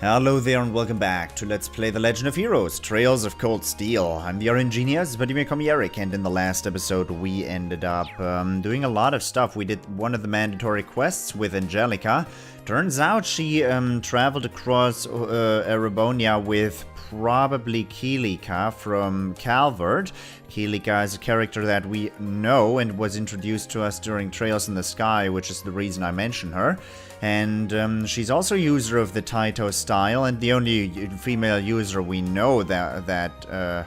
Hello there and welcome back to Let's Play The Legend of Heroes, Trails of Cold Steel. I'm the RNGenius, but you may call me Eric, and in the last episode we ended up doing a lot of stuff. We did one of the mandatory quests with Angelica. Turns out she traveled across Erebonia with probably Kilika from Calvert. Kilika is a character that we know and was introduced to us during Trails in the Sky, which is the reason I mention her. And she's also a user of the Taito style, and the only female user we know that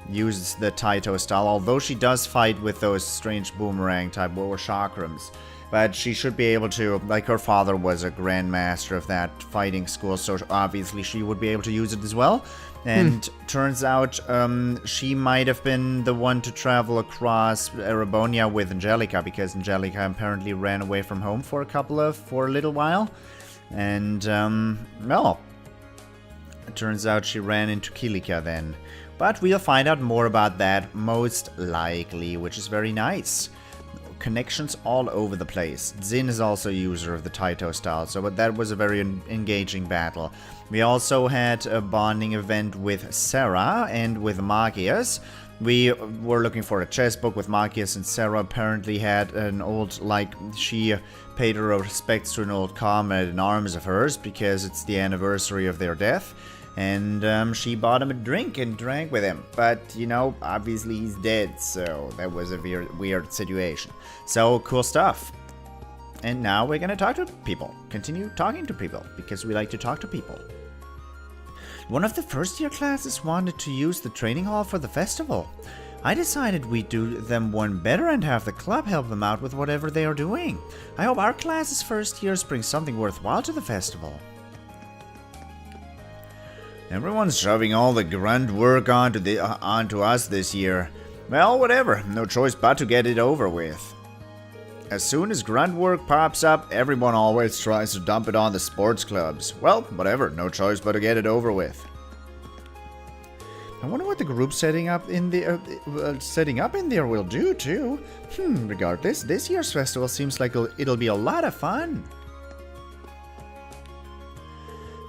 uses the Taito style, although she does fight with those strange boomerang type war chakrams. But she should be able to, like her father was a grandmaster of that fighting school, so obviously she would be able to use it as well. And turns out she might have been the one to travel across Erebonia with Angelica, because Angelica apparently ran away from home for a little while. And, well, it turns out she ran into Kilika then. But we'll find out more about that most likely, which is very nice. Connections all over the place. Zin is also a user of the Taito style, so that was a very engaging battle. We also had a bonding event with Sarah and with Magius. We were looking for a chess book with Magius, and Sarah apparently had an old, she paid her respects to an old comrade in arms of hers because it's the anniversary of their death. And she bought him a drink and drank with him. But, you know, obviously he's dead, so that was a weird situation. So, cool stuff. And now we're gonna talk to people. Continue talking to people, because we like to talk to people. One of the first year classes wanted to use the training hall for the festival. I decided we'd do them one better and have the club help them out with whatever they are doing. I hope our class's first years bring something worthwhile to the festival. Everyone's shoving all the grunt work onto us this year. Well, whatever. No choice but to get it over with. As soon as grunt work pops up, everyone always tries to dump it on the sports clubs. Well, whatever. No choice but to get it over with. I wonder what the group setting up in there will do too. Regardless, this year's festival seems like it'll be a lot of fun.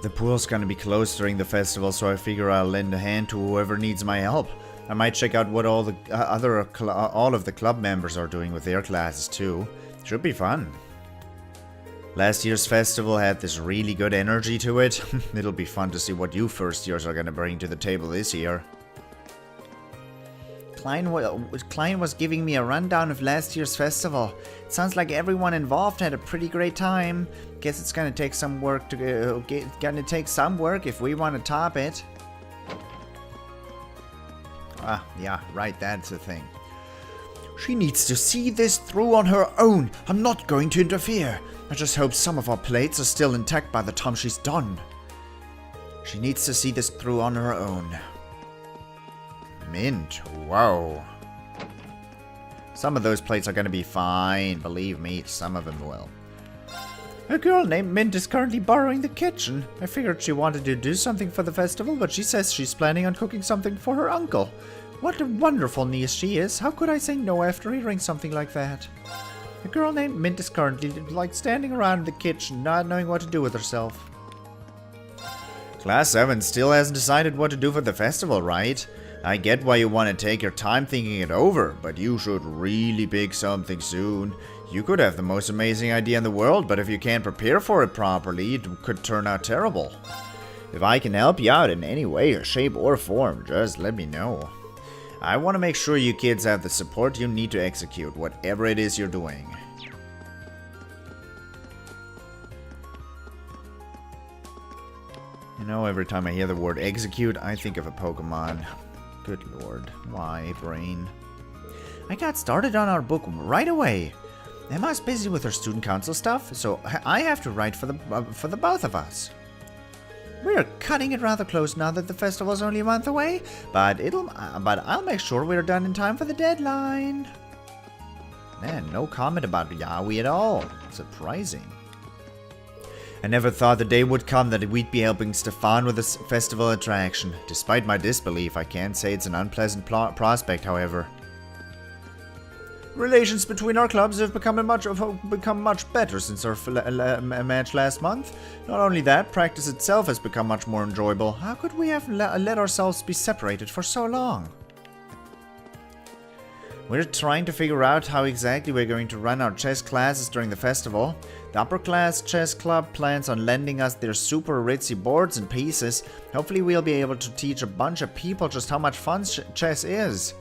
The pool's gonna be closed during the festival, so I figure I'll lend a hand to whoever needs my help. I might check out what all of the club members are doing with their classes too. Should be fun. Last year's festival had this really good energy to it. It'll be fun to see what you first years are gonna bring to the table this year. Klein was giving me a rundown of last year's festival. It sounds like everyone involved had a pretty great time. Guess it's gonna take some work if we want to top it. Ah, yeah, right, that's the thing. She needs to see this through on her own. I'm not going to interfere. I just hope some of our plates are still intact by the time she's done. She needs to see this through on her own. Mint, whoa. Some of those plates are gonna be fine, believe me, some of them will. A girl named Mint is currently borrowing the kitchen. I figured she wanted to do something for the festival, but she says she's planning on cooking something for her uncle. What a wonderful niece she is. How could I say no after hearing something like that? A girl named Mint is currently standing around the kitchen, not knowing what to do with herself. Class 7 still hasn't decided what to do for the festival, right? I get why you want to take your time thinking it over, but you should really pick something soon. You could have the most amazing idea in the world, but if you can't prepare for it properly, it could turn out terrible. If I can help you out in any way, or shape, or form, just let me know. I want to make sure you kids have the support you need to execute whatever it is you're doing. You know, every time I hear the word execute, I think of a Pokemon. Good lord, why, brain? I got started on our book right away. Emma's busy with her student council stuff, so I have to write for the both of us. We're cutting it rather close now that the festival's only a month away, but I'll make sure we're done in time for the deadline. Man, no comment about Yaoi at all. Surprising. I never thought the day would come that we'd be helping Stefan with this festival attraction. Despite my disbelief, I can't say it's an unpleasant prospect, however. Relations between our clubs have become much better since our match last month. Not only that, practice itself has become much more enjoyable. How could we have let ourselves be separated for so long? We're trying to figure out how exactly we're going to run our chess classes during the festival. The upper class chess club plans on lending us their super ritzy boards and pieces. Hopefully we'll be able to teach a bunch of people just how much fun chess is.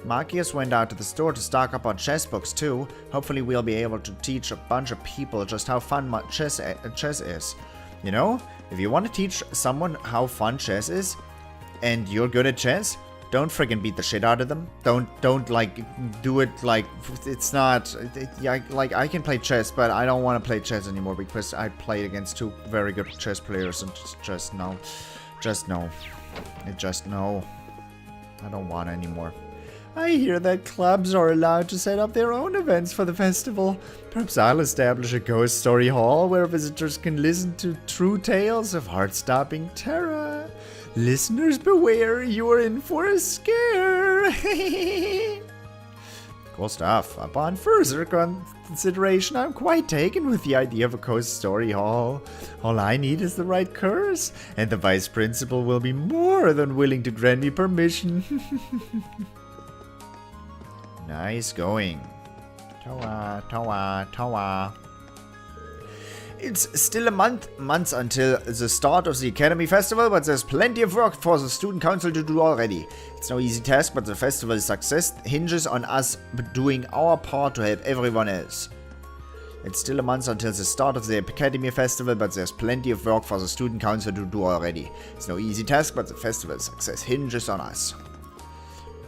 Marcius went out to the store to stock up on chess books too. Hopefully we'll be able to teach a bunch of people just how fun chess is. You know, if you want to teach someone how fun chess is, and you're good at chess, don't friggin' beat the shit out of them. Don't like do it like it's not. Like I can play chess, but I don't want to play chess anymore because I played against 2 very good chess players and just no. I don't want anymore. I hear that clubs are allowed to set up their own events for the festival. Perhaps I'll establish a ghost story hall where visitors can listen to true tales of heart-stopping terror. Listeners beware, you are in for a scare. Cool stuff. Upon further consideration, I'm quite taken with the idea of a ghost story hall. All I need is the right curse, and the vice principal will be more than willing to grant me permission. Nice going. Toa. It's still months until the start of the Academy Festival, but there's plenty of work for the Student Council to do already. It's no easy task, but the festival's success hinges on us doing our part to help everyone else. It's still a month until the start of the Academy Festival, but there's plenty of work for the Student Council to do already. It's no easy task, but the festival's success hinges on us.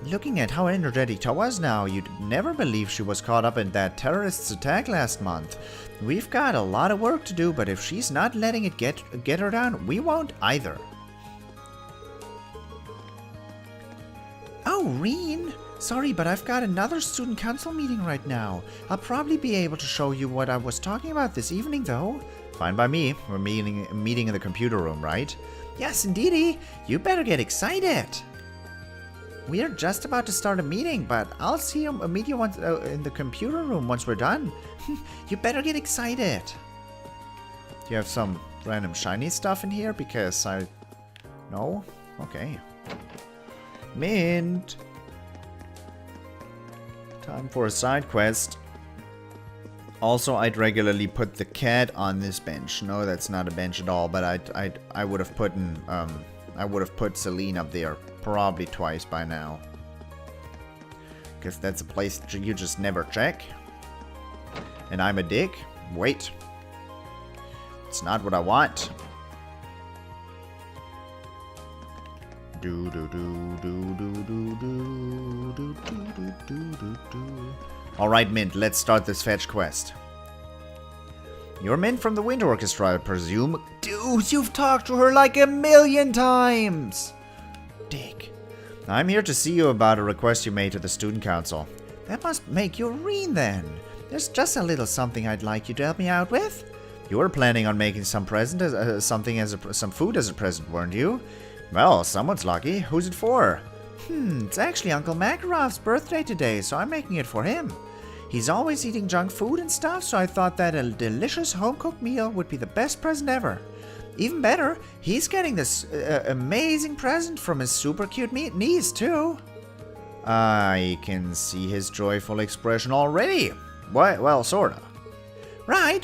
Looking at how energetic Towa's now, you'd never believe she was caught up in that terrorist's attack last month. We've got a lot of work to do, but if she's not letting it get her down, we won't either. Oh, Rean! Sorry, but I've got another student council meeting right now. I'll probably be able to show you what I was talking about this evening, though. Fine by me. We're meeting in the computer room, right? Yes, indeedy. You better get excited. We're just about to start a meeting, but I'll meet you once in the computer room once we're done. You better get excited. Do you have some random shiny stuff in here? Because No? Okay. Mint. Time for a side quest. Also, I'd regularly put the cat on this bench. No, that's not a bench at all, but I would have put Celine up there. Probably twice by now. Guess that's a place that you just never check. And I'm a dick. Wait. It's not what I want. Alright, Mint, let's start this fetch quest. You're Mint from the Wind Orchestra, I presume. Dude, you've talked to her like 1,000,000 times! Dick. I'm here to see you about a request you made to the Student Council. That must make you Rean then. There's just a little something I'd like you to help me out with. You were planning on making some present, some food as a present, weren't you? Well, someone's lucky. Who's it for? It's actually Uncle Makarov's birthday today, so I'm making it for him. He's always eating junk food and stuff, so I thought that a delicious home-cooked meal would be the best present ever. Even better, he's getting this amazing present from his super cute niece, too. I can see his joyful expression already. Well, sorta. Right.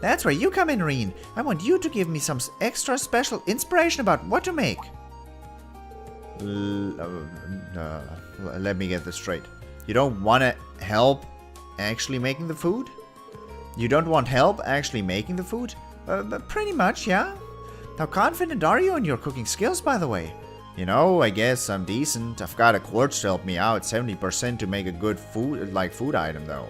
That's where you come in, Rean. I want you to give me some extra special inspiration about what to make. Let me get this straight. You don't want to help actually making the food? You don't want help actually making the food? Pretty much, yeah. How confident are you in your cooking skills, by the way? You know, I guess I'm decent. I've got a quartz to help me out, 70% to make a good food item, though.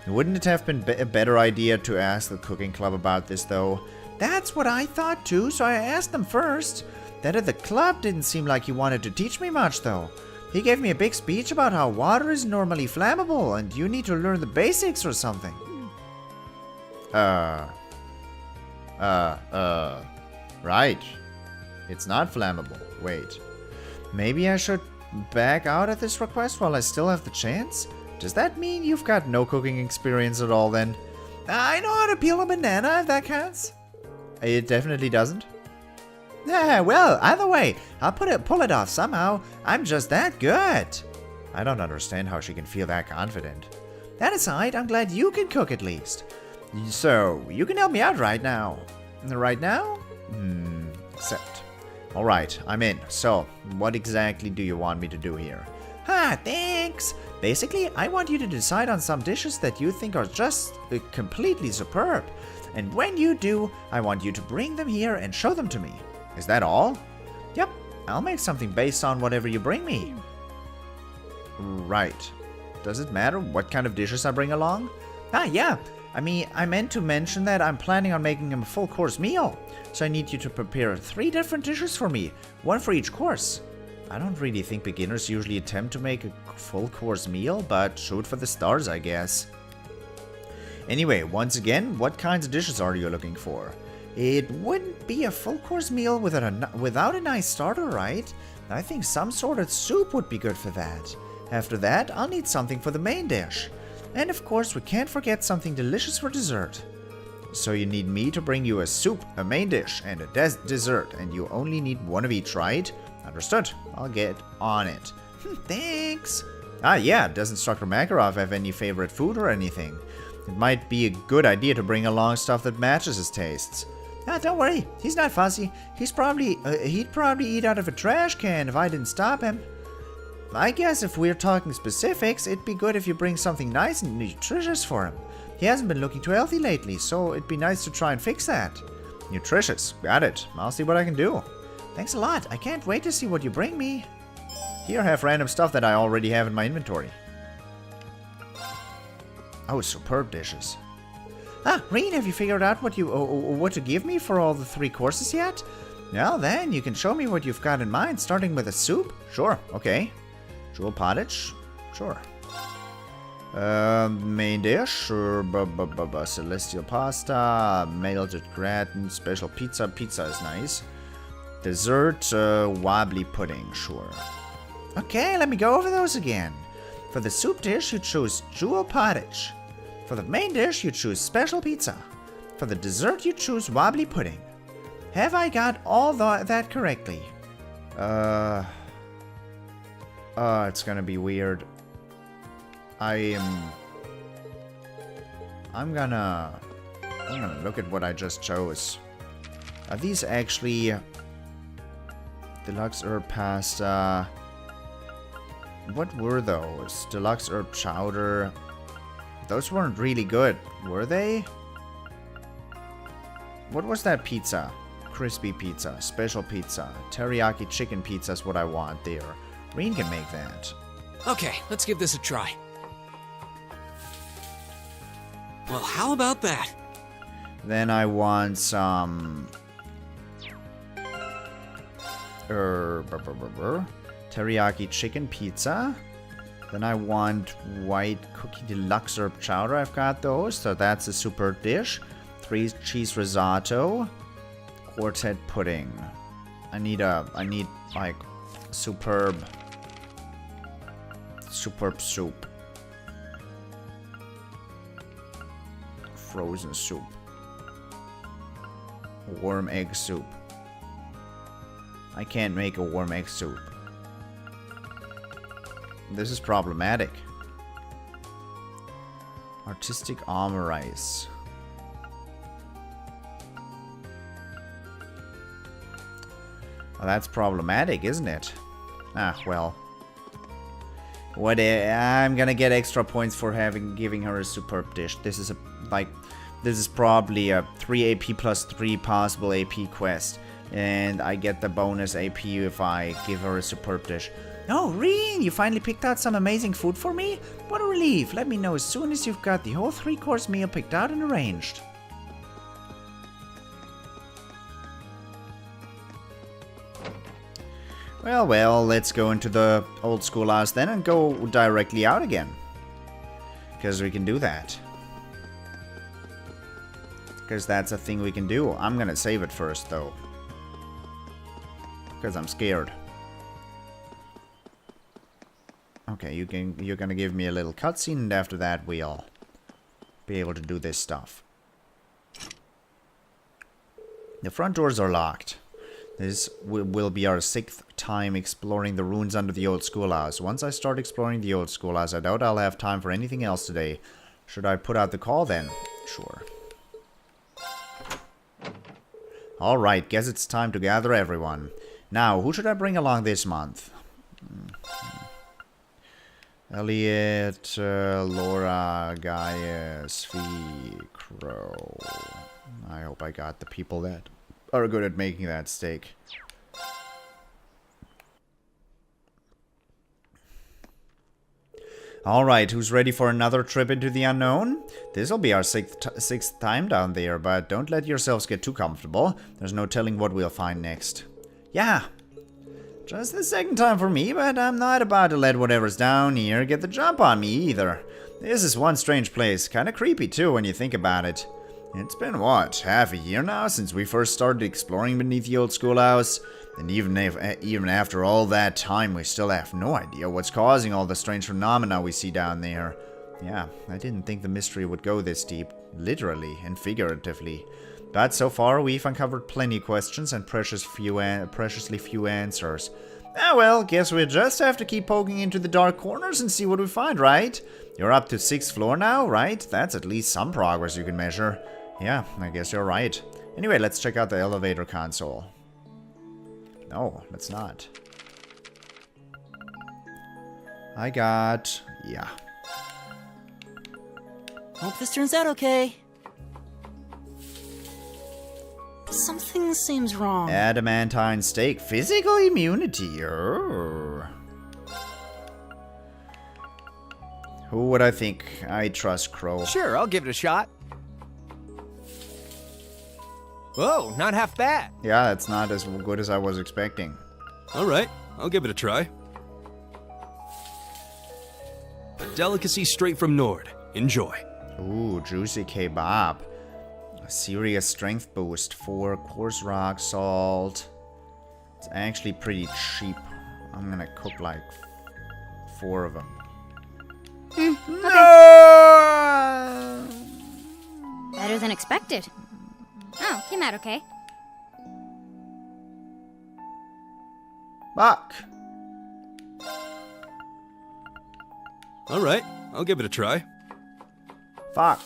Wouldn't it have been a better idea to ask the cooking club about this, though? That's what I thought, too, so I asked them first. That at the club didn't seem like he wanted to teach me much, though. He gave me a big speech about how water is normally flammable, and you need to learn the basics or something. Right. It's not flammable. Wait. Maybe I should back out at this request while I still have the chance? Does that mean you've got no cooking experience at all then? I know how to peel a banana, if that counts. It definitely doesn't. Well, either way, I'll pull it off somehow. I'm just that good. I don't understand how she can feel that confident. That aside, I'm glad you can cook at least. So, you can help me out right now. Right now? Accept. Alright, I'm in. So, what exactly do you want me to do here? Thanks! Basically, I want you to decide on some dishes that you think are just completely superb. And when you do, I want you to bring them here and show them to me. Is that all? Yep, I'll make something based on whatever you bring me. Right. Does it matter what kind of dishes I bring along? Yeah. I meant to mention that I'm planning on making a full course meal. So I need you to prepare 3 different dishes for me, 1 for each course. I don't really think beginners usually attempt to make a full course meal, but shoot for the stars, I guess. Anyway, once again, what kinds of dishes are you looking for? It wouldn't be a full course meal without a nice starter, right? I think some sort of soup would be good for that. After that, I'll need something for the main dish. And of course, we can't forget something delicious for dessert. So you need me to bring you a soup, a main dish, and a dessert, and you only need 1 of each, right? Understood. I'll get on it. Thanks. Yeah, does Instructor Makarov have any favorite food or anything? It might be a good idea to bring along stuff that matches his tastes. Don't worry, he's not fussy. He'd probably eat out of a trash can if I didn't stop him. I guess if we're talking specifics, it'd be good if you bring something nice and nutritious for him. He hasn't been looking too healthy lately, so it'd be nice to try and fix that. Nutritious, got it. I'll see what I can do. Thanks a lot, I can't wait to see what you bring me. Here, have random stuff that I already have in my inventory. Oh, superb dishes. Rean, have you figured out what to give me for all the 3 courses yet? Well then, you can show me what you've got in mind, starting with a soup? Sure, okay. Jewel pottage? Sure. Main dish? Celestial pasta, melted gratin, special pizza. Pizza is nice. Dessert, wobbly pudding, sure. Okay, let me go over those again. For the soup dish, you choose jewel pottage. For the main dish, you choose special pizza. For the dessert, you choose wobbly pudding. Have I got all that correctly? It's gonna be weird. I'm gonna look at what I just chose. Are these actually deluxe herb pasta? What were those? Deluxe herb chowder. Those weren't really good, were they? What was that pizza? Crispy pizza, special pizza, teriyaki chicken pizza is what I want there. Rean can make that. Okay, let's give this a try. Well, how about that? Then I want some... teriyaki chicken pizza. Then I want white cookie deluxe herb chowder. I've got those, so that's a super dish. 3 cheese risotto. Quartet pudding. I need like superb soup. Frozen soup. Warm egg soup. I can't make a warm egg soup. This is problematic. Artistic armor rice. Well, that's problematic, isn't it? Well. I'm gonna get extra points for giving her a superb dish. This is probably a 3 AP plus 3 possible AP quest. And I get the bonus AP if I give her a superb dish. Oh, Rean, you finally picked out some amazing food for me? What a relief. Let me know as soon as you've got the whole 3-course meal picked out and arranged. Well, let's go into the old schoolhouse then and go directly out again. Because we can do that. Because that's a thing we can do. I'm gonna save it first, though. Because I'm scared. Okay, you're gonna give me a little cutscene, and after that we'll be able to do this stuff. The front doors are locked. This will be our 6th time exploring the ruins under the old schoolhouse. Once I start exploring the old schoolhouse, I doubt I'll have time for anything else today. Should I put out the call then? Sure. Alright, guess it's time to gather everyone. Now, who should I bring along this month? Oliviert, Laura, Gaius, Fee, Crow. I hope I got the people that are good at making that steak. Alright, who's ready for another trip into the unknown? This'll be our sixth time down there, but don't let yourselves get too comfortable. There's no telling what we'll find next. Yeah, just the 2nd time for me, but I'm not about to let whatever's down here get the jump on me either. This is one strange place, kinda creepy too when you think about it. It's been, what, half a year now since we first started exploring beneath the old schoolhouse? And even after all that time, we still have no idea what's causing all the strange phenomena we see down there. Yeah, I didn't think the mystery would go this deep, literally and figuratively. But so far, we've uncovered plenty of questions and preciously few answers. Ah well, guess we just have to keep poking into the dark corners and see what we find, right? You're up to 6th floor now, right? That's at least some progress you can measure. Yeah, I guess you're right. Anyway, let's check out the elevator console. No, let's not. Yeah. Hope this turns out okay. Something seems wrong. Adamantine steak. Physical immunity. Who would I think? I trust Crow. Sure, I'll give it a shot. Whoa, not half bad. Yeah, that's not as good as I was expecting. All right, I'll give it a try. A delicacy straight from Nord. Enjoy. Ooh, juicy kebab. A serious strength boost. 4 coarse rock salt. It's actually pretty cheap. I'm gonna cook like 4 of them. No! Better than expected. Oh, came out okay. Fuck. All right, I'll give it a try. Fuck.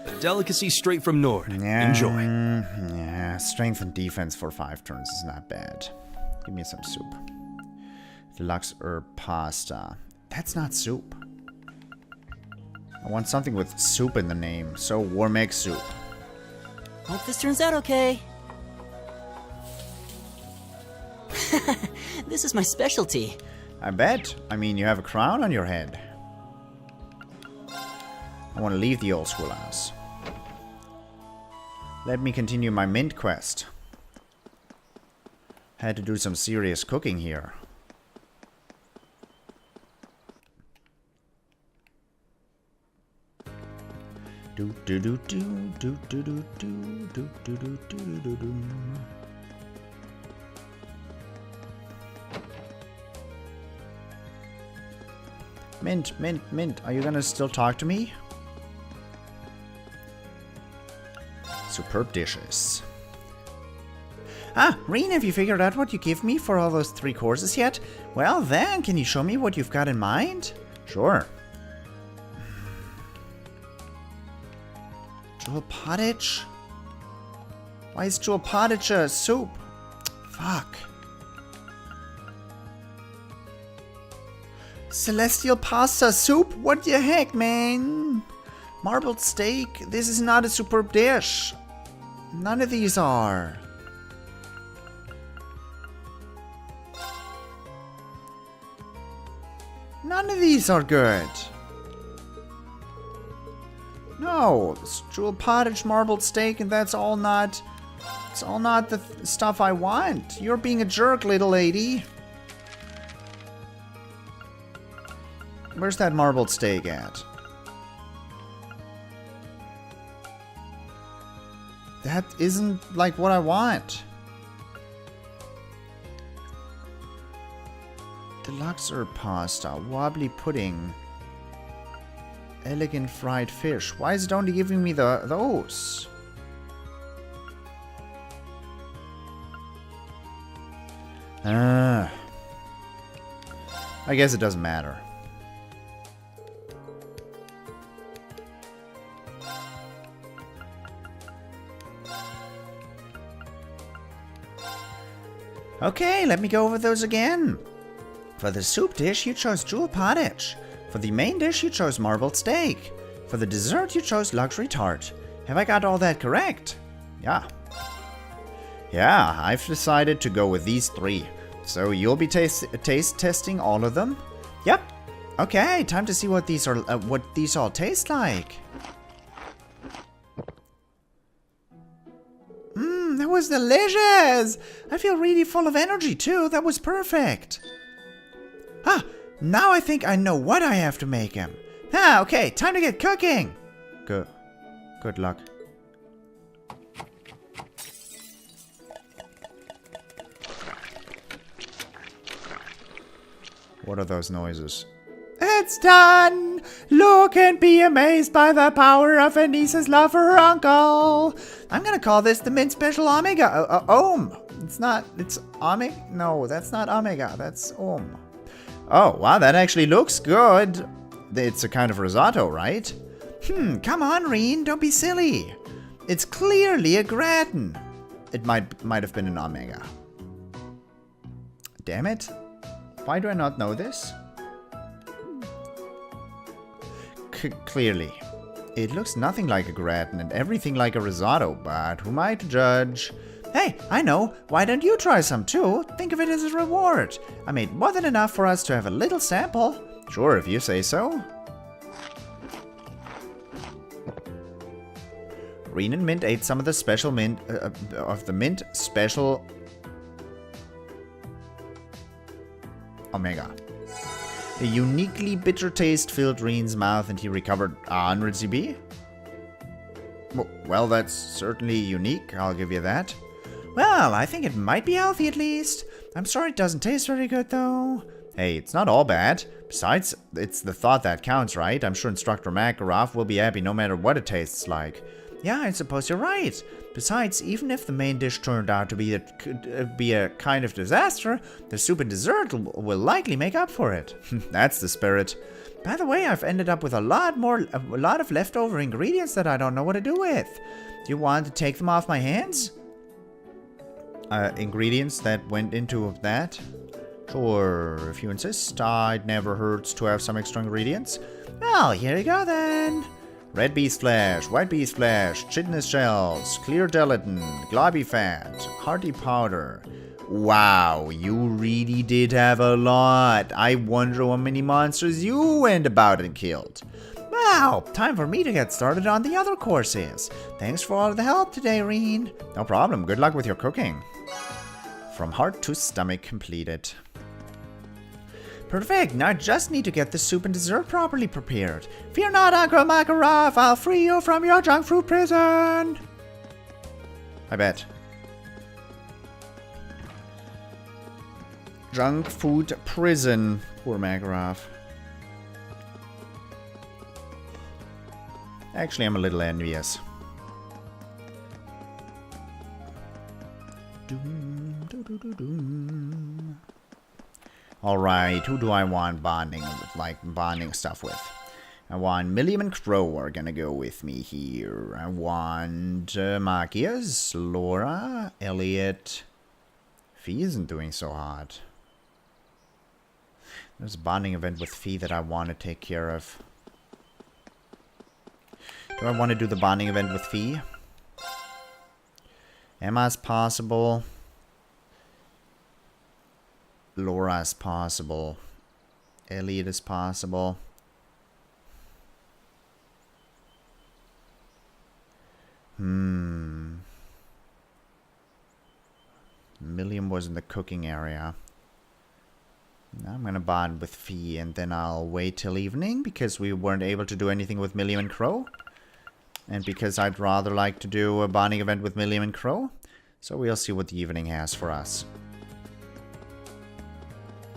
A delicacy straight from Nord. Yeah, Enjoy. Yeah, strength and defense for 5 turns is not bad. Give me some soup. Deluxe herb pasta. That's not soup. I want something with soup in the name, so warm egg soup. Hope this turns out okay. This is my specialty. I bet. I mean, you have a crown on your head. I want to leave the old schoolhouse. Let me continue my mint quest. Had to do some serious cooking here. Do do do do do do do do do do do do do. Mint, mint, mint. Are you gonna still talk to me? Superb dishes. Ah, Rean, have you figured out what you give me for all those 3 courses yet? Well then, can you show me what you've got in mind? Sure. Jewel pottage? Why is jewel pottage a soup? Fuck. Celestial pasta soup? What the heck, man? Marbled steak? This is not a superb dish. None of these are. None of these are good. No, it's jewel pottage, marbled steak, and that's all not... It's all not the stuff I want. You're being a jerk, little lady. Where's that marbled steak at? That isn't like what I want. Deluxe herb pasta. Wobbly pudding. Elegant fried fish. Why is it only giving me those? I guess it doesn't matter. Okay, let me go over those again. For the soup dish, you chose jewel pottage. For the main dish, you chose marbled steak. For the dessert, you chose luxury tart. Have I got all that correct? Yeah. Yeah, I've decided to go with these 3. So you'll be taste testing all of them? Yep. Okay, time to see what these all taste like. That was delicious! I feel really full of energy too. That was perfect. Ah, now I think I know what I have to make him. Ah, okay, time to get cooking. Good luck. What are those noises? It's done! Look and be amazed by the power of a niece's love for her uncle. I'm gonna call this the Mint Special Omega. Ohm. It's Omega? No, that's not Omega. That's Ohm. Oh, wow, that actually looks good. It's a kind of risotto, right? Come on, Rean, don't be silly. It's clearly a gratin. It might have been an Omega. Damn it. Why do I not know this? Clearly. It looks nothing like a gratin and everything like a risotto, but who am I to judge? Hey, I know. Why don't you try some too? Think of it as a reward. I made more than enough for us to have a little sample. Sure, if you say so. Rean and Mint ate some of the special mint Mint Special Omega. A uniquely bitter taste filled Rean's mouth and he recovered 100 CB. Well, that's certainly unique, I'll give you that. Well, I think it might be healthy at least. I'm sorry it doesn't taste very good though. Hey, it's not all bad. Besides, it's the thought that counts, right? I'm sure Instructor Makarov will be happy no matter what it tastes like. Yeah, I suppose you're right. Besides, even if the main dish turned out to be a kind of disaster, the soup and dessert will likely make up for it. That's the spirit. By the way, I've ended up with a lot of leftover ingredients that I don't know what to do with. Do you want to take them off my hands? Ingredients that went into that? Sure, if you insist. It never hurts to have some extra ingredients. Well, here you go then. Red beast flesh, white beast flesh, chitinous shells, clear gelatin, globby fat, hearty powder. Wow, you really did have a lot. I wonder how many monsters you went about and killed. Wow, time for me to get started on the other courses. Thanks for all the help today, Rean. No problem, good luck with your cooking. From heart to stomach completed. Perfect, now I just need to get the soup and dessert properly prepared. Fear not, Uncle Makarov, I'll free you from your junk food prison. I bet. Junk food prison. Poor Makarov. Actually, I'm a little envious. Alright, who do I want bonding stuff with? I want Milliam and Crow are gonna go with me here. I want Machias, Laura, Elliot. Fee isn't doing so hot. There's a bonding event with Fee that I want to take care of. Do I want to do the bonding event with Fee? Emma's possible. Laura is possible. Elliot is possible. Milliam was in the cooking area. Now I'm gonna bond with Fee and then I'll wait till evening because we weren't able to do anything with Milliam and Crow. And because I'd rather like to do a bonding event with Milliam and Crow. So we'll see what the evening has for us.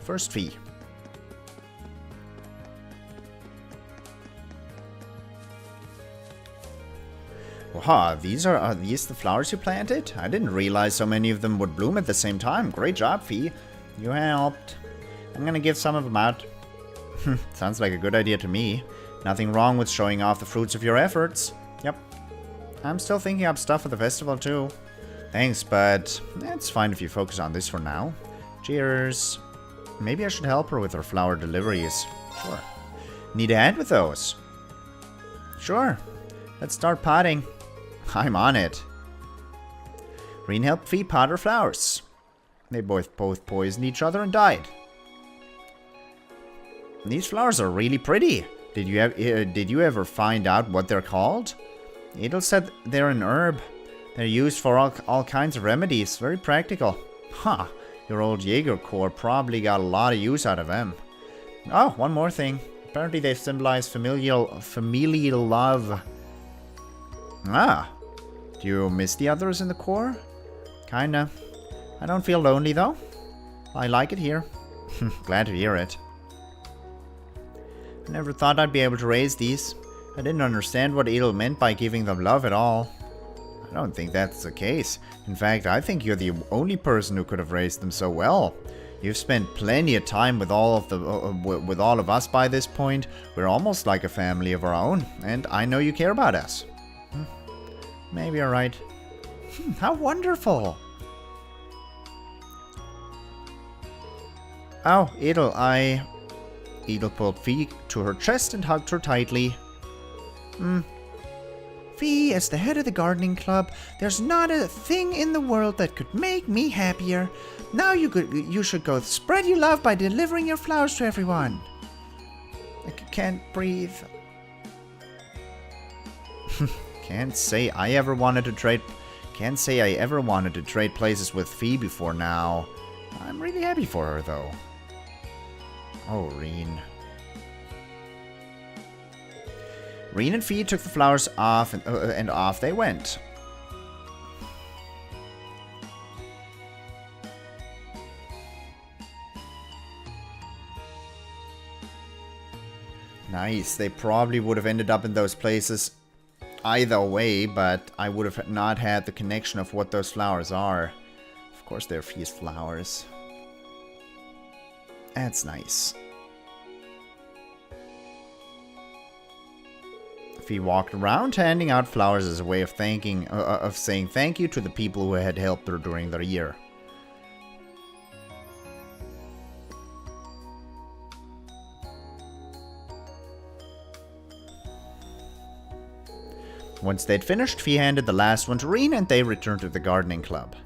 First Fee. Wow, are these the flowers you planted? I didn't realize so many of them would bloom at the same time. Great job, Fee. You helped. I'm gonna give some of them out. Sounds like a good idea to me. Nothing wrong with showing off the fruits of your efforts. Yep. I'm still thinking up stuff for the festival too. Thanks, but it's fine if you focus on this for now. Cheers. Maybe I should help her with her flower deliveries. Sure. Need a hand with those? Sure. Let's start potting. I'm on it. Rean helped Fee pot her flowers. They both poisoned each other and died. These flowers are really pretty. Did you ever find out what they're called? Edel said they're an herb. They're used for all kinds of remedies. Very practical. Huh. Your old Jaeger Corps probably got a lot of use out of them. Oh, one more thing. Apparently they symbolize familial love. Ah. Do you miss the others in the Corps? Kinda. I don't feel lonely though. I like it here. Glad to hear it. I never thought I'd be able to raise these. I didn't understand what Edel meant by giving them love at all. I don't think that's the case. In fact, I think you're the only person who could have raised them so well. You've spent plenty of time with all of us by this point. We're almost like a family of our own, and I know you care about us. Maybe you're right. How wonderful! Oh, Edel, Edel pulled Fee to her chest and hugged her tightly. Fee, as the head of the gardening club, there's not a thing in the world that could make me happier. Now you should go spread your love by delivering your flowers to everyone. I can't breathe. Can't say I ever wanted to trade places with Fee before now. I'm really happy for her though. Oh, Rean. Rean and Fee took the flowers off, and off they went. Nice. They probably would have ended up in those places either way, but I would have not had the connection of what those flowers are. Of course, they're Fee's flowers. That's nice. Fee walked around handing out flowers as a way of saying thank you to the people who had helped her during the year. Once they'd finished, Fee handed the last one to Rean and they returned to the gardening club.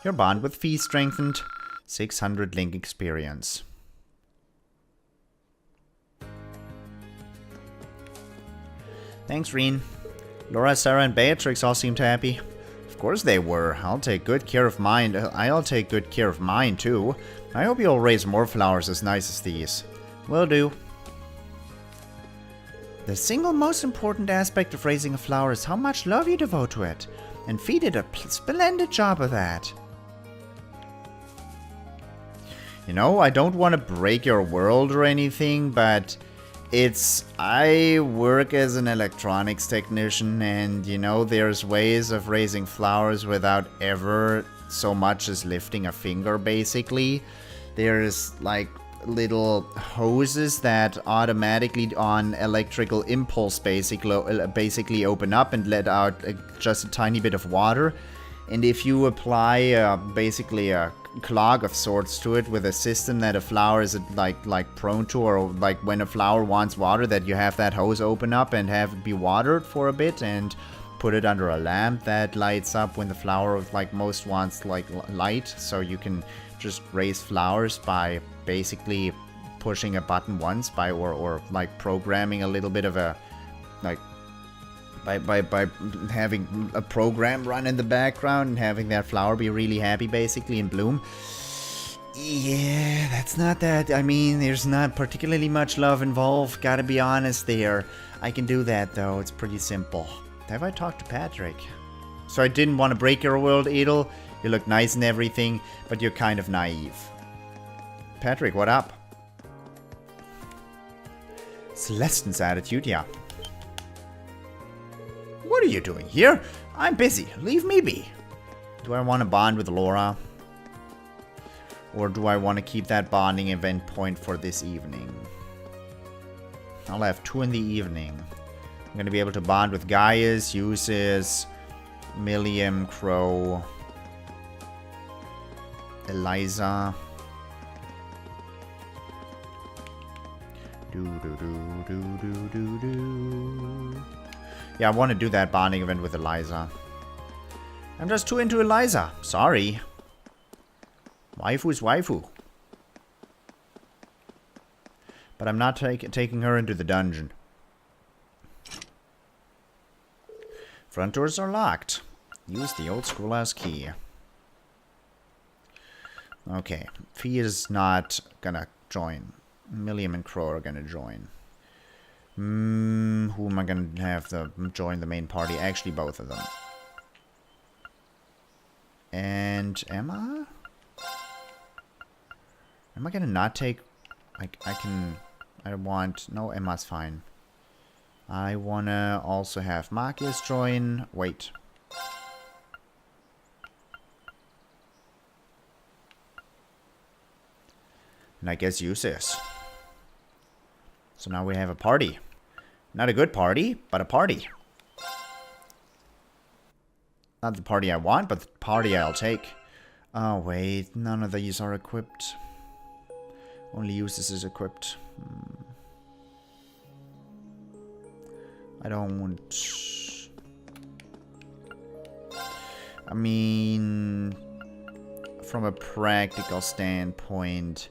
Your bond with Fee strengthened. 600 link experience. Thanks, Rean. Laura, Sarah, and Beatrix all seemed happy. Of course they were. I'll take good care of mine. I'll take good care of mine, too. I hope you'll raise more flowers as nice as these. Will do. The single most important aspect of raising a flower is how much love you devote to it. And Fee did a splendid job of that. You know, I don't want to break your world or anything, but I work as an electronics technician, and you know, there's ways of raising flowers without ever so much as lifting a finger, basically. There's like little hoses that automatically on electrical impulse basically open up and let out just a tiny bit of water. And if you apply basically a clog of sorts to it with a system that a flower is like prone to, or like when a flower wants water, that you have that hose open up and have it be watered for a bit and put it under a lamp that lights up when the flower like most wants like light. So you can just raise flowers by basically pushing a button once by or like programming a little bit of a like by having a program run in the background and having that flower be really happy basically and bloom. Yeah, that's not that. I mean, there's not particularly much love involved, gotta be honest there. I can do that though, it's pretty simple. Have I talked to Patrick? So I didn't want to break your world, Edel. You look nice and everything, but you're kind of naive. Patrick, what up? Celestine's attitude, yeah. What are you doing here? I'm busy. Leave me be. Do I want to bond with Laura? Or do I want to keep that bonding event point for this evening? I'll have 2 in the evening. I'm going to be able to bond with Gaius, Eustace, Milliam, Crow, Eliza. Yeah, I want to do that bonding event with Eliza. I'm just too into Eliza. Sorry. Waifu's waifu. But I'm not taking her into the dungeon. Front doors are locked. Use the old school ass key. Okay. Fee is not gonna join. Milliam and Crow are gonna join. Who am I gonna have join the main party? Actually, both of them. And Emma? Am I gonna not take... I want... No, Emma's fine. I wanna also have Marcus join. Wait. And I guess Eustace. So now we have a party. Not a good party, but a party. Not the party I want, but the party I'll take. Oh, wait. None of these are equipped. Only Eustace is equipped. I don't want... I mean... From a practical standpoint,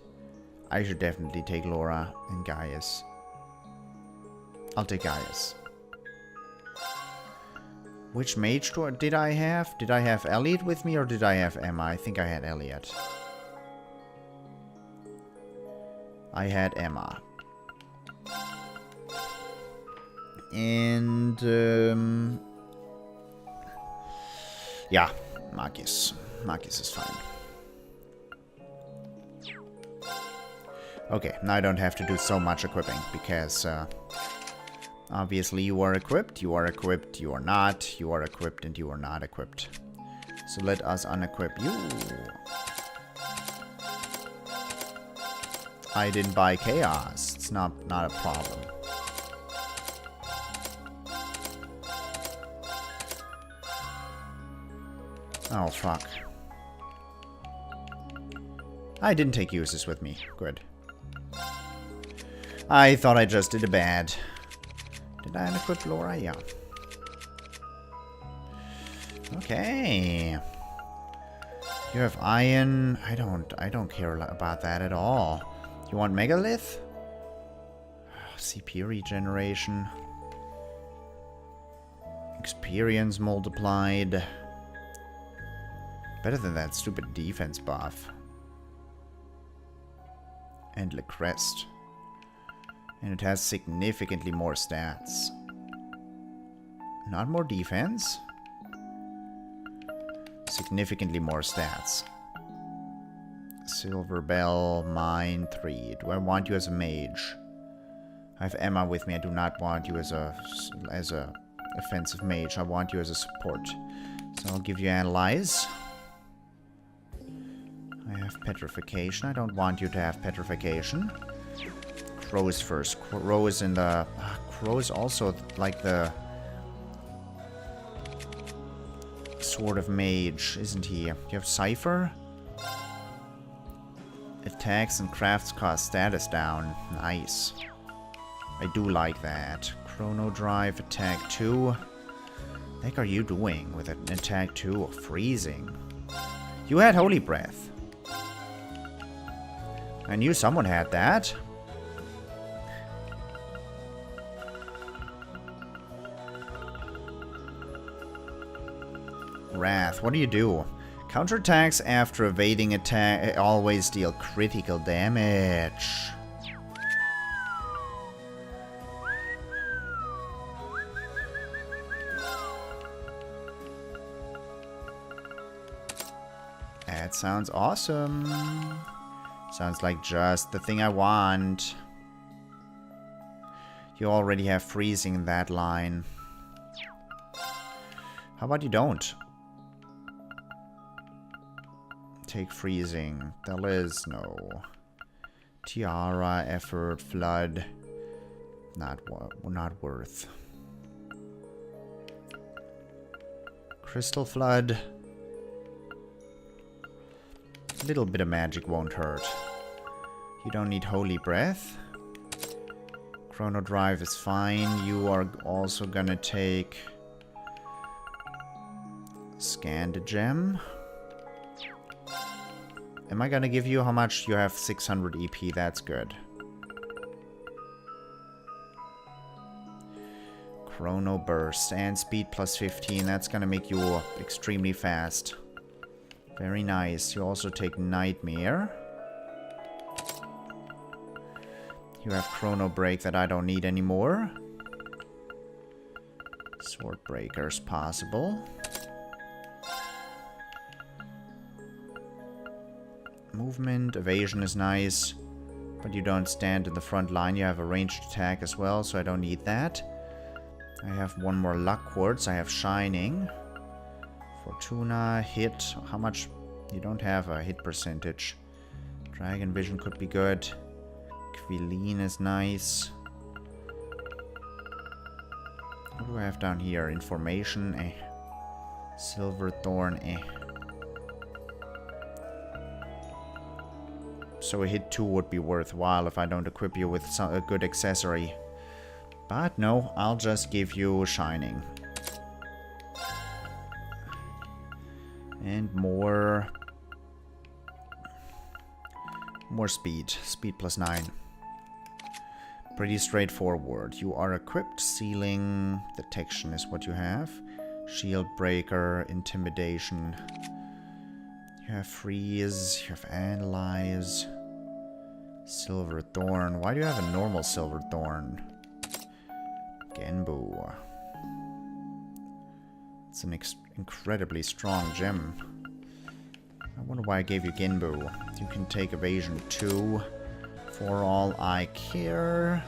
I should definitely take Laura and Gaius. I'll take Gaius. Which mage did I have? Did I have Elliot with me or did I have Emma? I think I had Elliot. I had Emma. And, yeah, Marcus. Marcus is fine. Okay, now I don't have to do so much equipping, because, obviously you are equipped, you are equipped, you are not, you are equipped, and you are not equipped. So let us unequip you. I didn't buy Chaos. It's not a problem. Oh, fuck. I didn't take Eustace with me. Good. I thought I just did a bad. Did I unequip Laura? Yeah. Okay. You have iron. I don't care about that at all. You want Megalith? CP regeneration. Experience multiplied. Better than that stupid defense buff. And Le Crest. And it has significantly more stats. Not more defense. Significantly more stats. Silver Bell, Mine 3. Do I want you as a mage? I have Emma with me. I do not want you as a offensive mage. I want you as a support. So I'll give you Analyze. I have Petrification. I don't want you to have Petrification. Crow is first. Crow is in the... Crow is also like the... sort of mage, isn't he? You have Cypher? Attacks and crafts cost status down. Nice. I do like that. Chrono Drive, attack 2. What the heck are you doing with an attack 2? Freezing. You had Holy Breath. I knew someone had that. Wrath. What do you do? Counterattacks after evading attack always deal critical damage. That sounds awesome. Sounds like just the thing I want. You already have freezing in that line. How about you don't? Take freezing. TloH, no. Tiara, effort, flood. Not worth. Crystal flood. A little bit of magic won't hurt. You don't need holy breath. Chrono drive is fine. You are also gonna take scan the gem. Am I gonna give you how much? You have 600 EP, that's good. Chrono burst and speed plus 15, that's gonna make you extremely fast. Very nice. You also take nightmare. You have chrono break that I don't need anymore. Sword breaker's possible. Movement, evasion is nice, but you don't stand in the front line. You have a ranged attack as well, so I don't need that. I have one more luck quartz. I have shining. Fortuna, hit. How much? You don't have a hit percentage. Dragon vision could be good. Quilleen is nice. What do I have down here? Information, eh. Silver thorn, eh. So a hit 2 would be worthwhile if I don't equip you with a good accessory. But no, I'll just give you shining. And more speed. Speed plus 9. Pretty straightforward. You are equipped. Sealing, detection is what you have. Shield breaker, intimidation. You have freeze, you have analyze. Silver thorn. Why do you have a normal silver thorn? Genbu. It's an incredibly strong gem. I wonder why I gave you Genbu. You can take evasion 2 for all I care.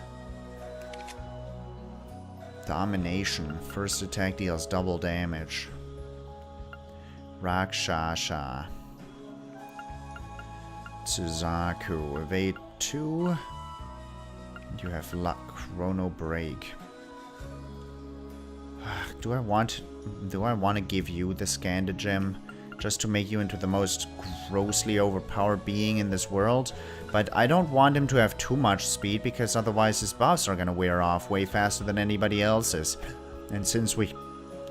Domination. First attack deals double damage. Rakshasha. Suzaku. Evade 2. And you have luck. Chrono break. Do I want to give you the Skanda gem just to make you into the most grossly overpowered being in this world? But I don't want him to have too much speed, because otherwise his buffs are gonna wear off way faster than anybody else's. And since we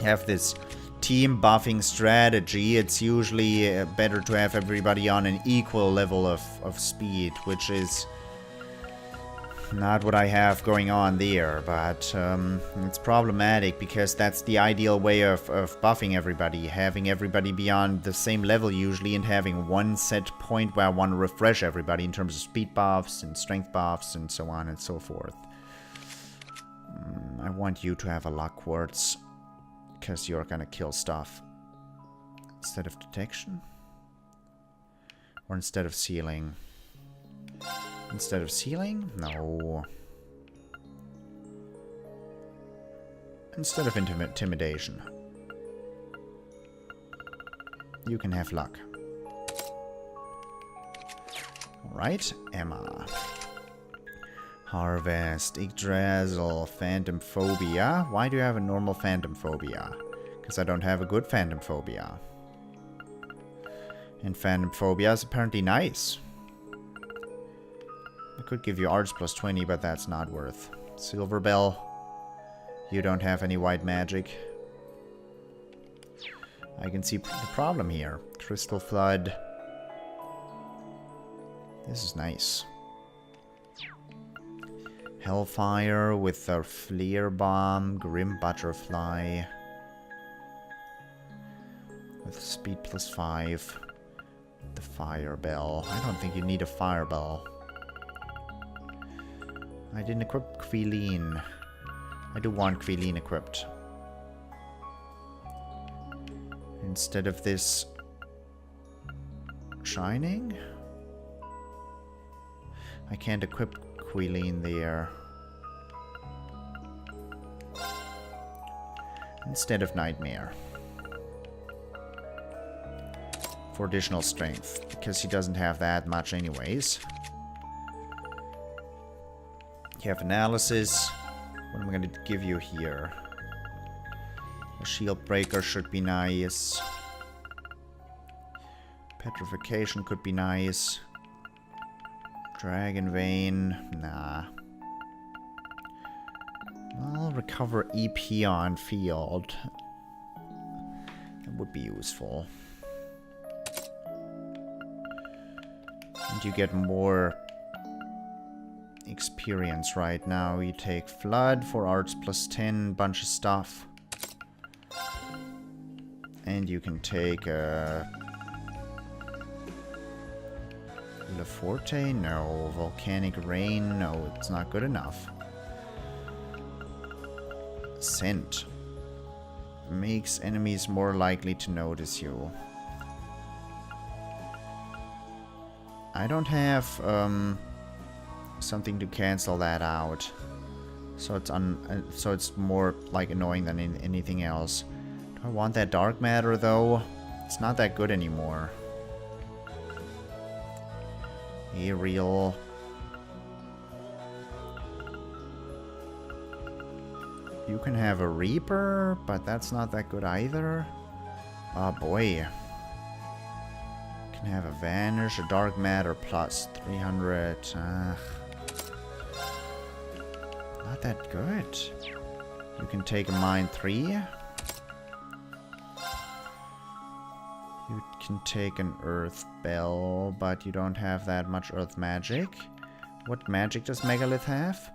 have this team buffing strategy, it's usually better to have everybody on an equal level of speed, which is not what I have going on there, but it's problematic because that's the ideal way of buffing everybody, having everybody be on the same level usually, and having one set point where I want to refresh everybody in terms of speed buffs and strength buffs and so on and so forth. I want you to have a luck quartz, because you're gonna kill stuff. Instead of detection? Or instead of sealing? Instead of sealing? No. Instead of intimidation. You can have luck. Alright, Emma. Harvest, Yggdrasil, Phantom Phobia. Why do you have a normal Phantom Phobia? Because I don't have a good Phantom Phobia. And Phantom Phobia is apparently nice. I could give you Arts plus 20, but that's not worth. Silver Bell. You don't have any white magic. I can see the problem here. Crystal Flood. This is nice. Hellfire with a Flare Bomb. Grim Butterfly. With speed plus 5. The Fire Bell. I don't think you need a Fire Bell. I didn't equip Quilleen. I do want Quilleen equipped. Instead of this Shining? I can't equip Quilleen there. instead of Nightmare. For additional strength, because he doesn't have that much anyways. You have Analysis. What am I going to give you here? A Shield Breaker should be nice. Petrification could be nice. Dragon Vein, nah. I'll recover EP on field. That would be useful. And you get more experience right now. You take Flood for Arts plus 10, bunch of stuff. And you can take Le Forte? No. Volcanic Rain? No, it's not good enough. Scent. Makes enemies more likely to notice you. I don't have something to cancel that out. So it's more like annoying than anything else. Do I want that dark matter though? It's not that good anymore. Aerial. You can have a Reaper, but that's not that good either. Oh boy. Can have a Vanish, a Dark Matter plus 300. Not that good. You can take a Mind 3. You can take an Earth Bell, but you don't have that much Earth magic. What magic does Megalith have?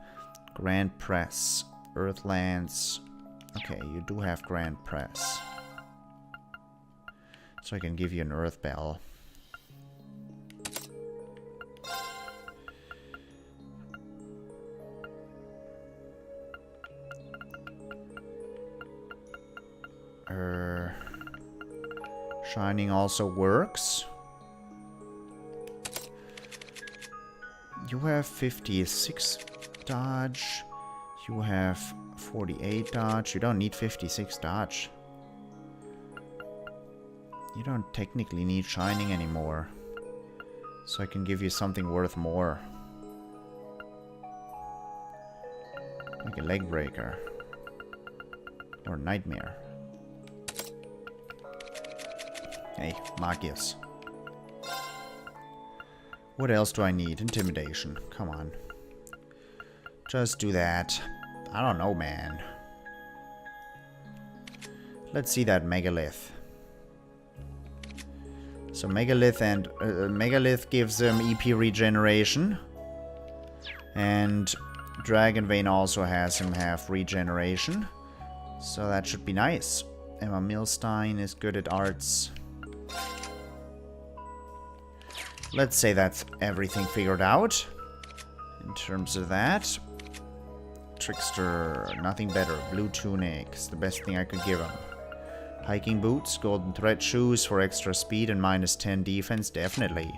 Grand Press. Earthlands. Okay, you do have Grand Press. So I can give you an Earth Bell. Shining also works. You have 56 dodge. You have 48 dodge. You don't need 56 dodge. You don't technically need Shining anymore. So I can give you something worth more. Like a Leg Breaker. Or Nightmare. Hey, Magius. What else do I need? Intimidation. Come on. Just do that. I don't know, man. Let's see that Megalith. So Megalith and Megalith gives him EP regeneration. And Dragon Vein also has him have regeneration. So that should be nice. Emma Milstein is good at arts. Let's say that's everything figured out. In terms of that. Trickster, nothing better. Blue Tunic is the best thing I could give him. Hiking Boots, Golden Thread Shoes for extra speed and minus 10 defense, definitely.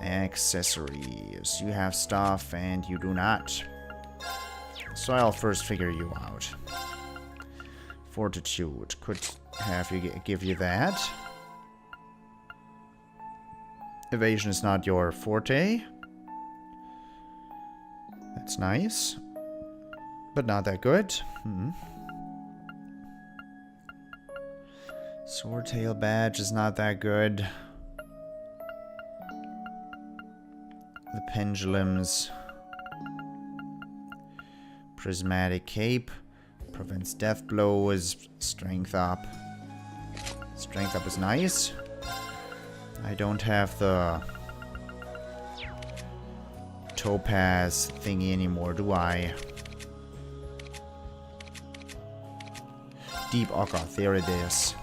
Accessories, you have stuff and you do not. So I'll first figure you out. Fortitude, could have you give you that. Evasion is not your forte. That's nice. But not that good. Swordtail Badge is not that good. The Pendulums. Prismatic Cape. Prevents death blows. Strength up. Strength up is nice. I don't have the Topaz thingy anymore, do I? Deep Ochre, there it is.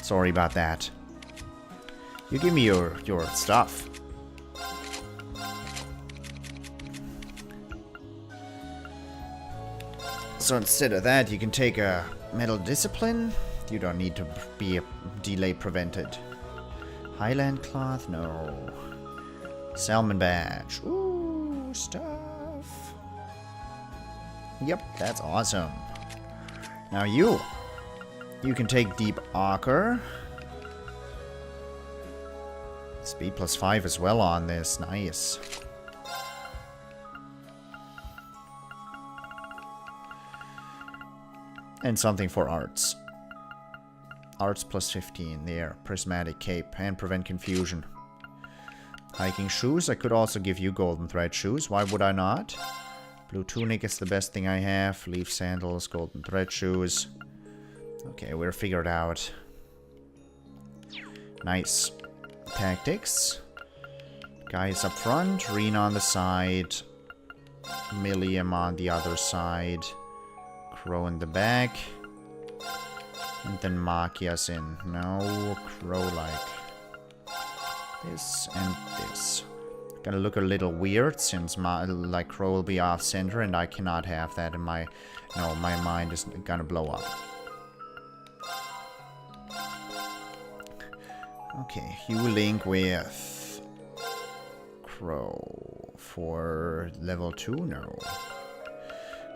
Sorry about that. You give me your stuff. So instead of that, you can take a Metal Discipline. You don't need to be delay prevented. Highland Cloth, no. Salmon Badge. Ooh, stuff. Yep, that's awesome. Now you can take Deep Archer. Speed +5 as well on this. Nice. And something for arts. Arts +15 there. Prismatic Cape and prevent confusion. Hiking shoes. I could also give you golden thread shoes. Why would I not? Blue tunic is the best thing I have. Leaf sandals, golden thread shoes. Okay, we're figured out. Nice. Tactics. Guys up front. Rean on the side. Milliam on the other side. Crow in the back. And then Machias in. No, Crow like this and this. Gonna look a little weird since like Crow will be off center and I cannot have that in my... No, my mind is gonna blow up. Okay, you link with Crow for level 2? No.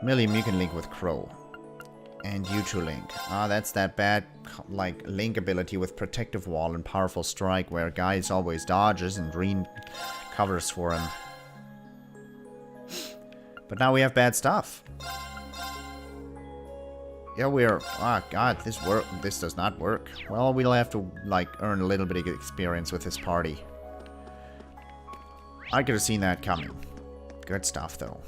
Milliam, you can link with Crow. And you two link. Ah, that's that bad, like, link ability with Protective Wall and Powerful Strike, where Guys always dodges and Rean covers for him. But now we have bad stuff. Yeah, we're... Ah, God, this does not work. Well, we'll have to, like, earn a little bit of experience with this party. I could have seen that coming. Good stuff, though.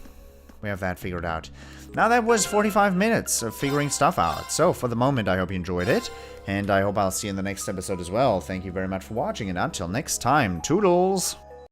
We have that figured out. Now that was 45 minutes of figuring stuff out. So for the moment, I hope you enjoyed it. And I hope I'll see you in the next episode as well. Thank you very much for watching. And until next time, toodles!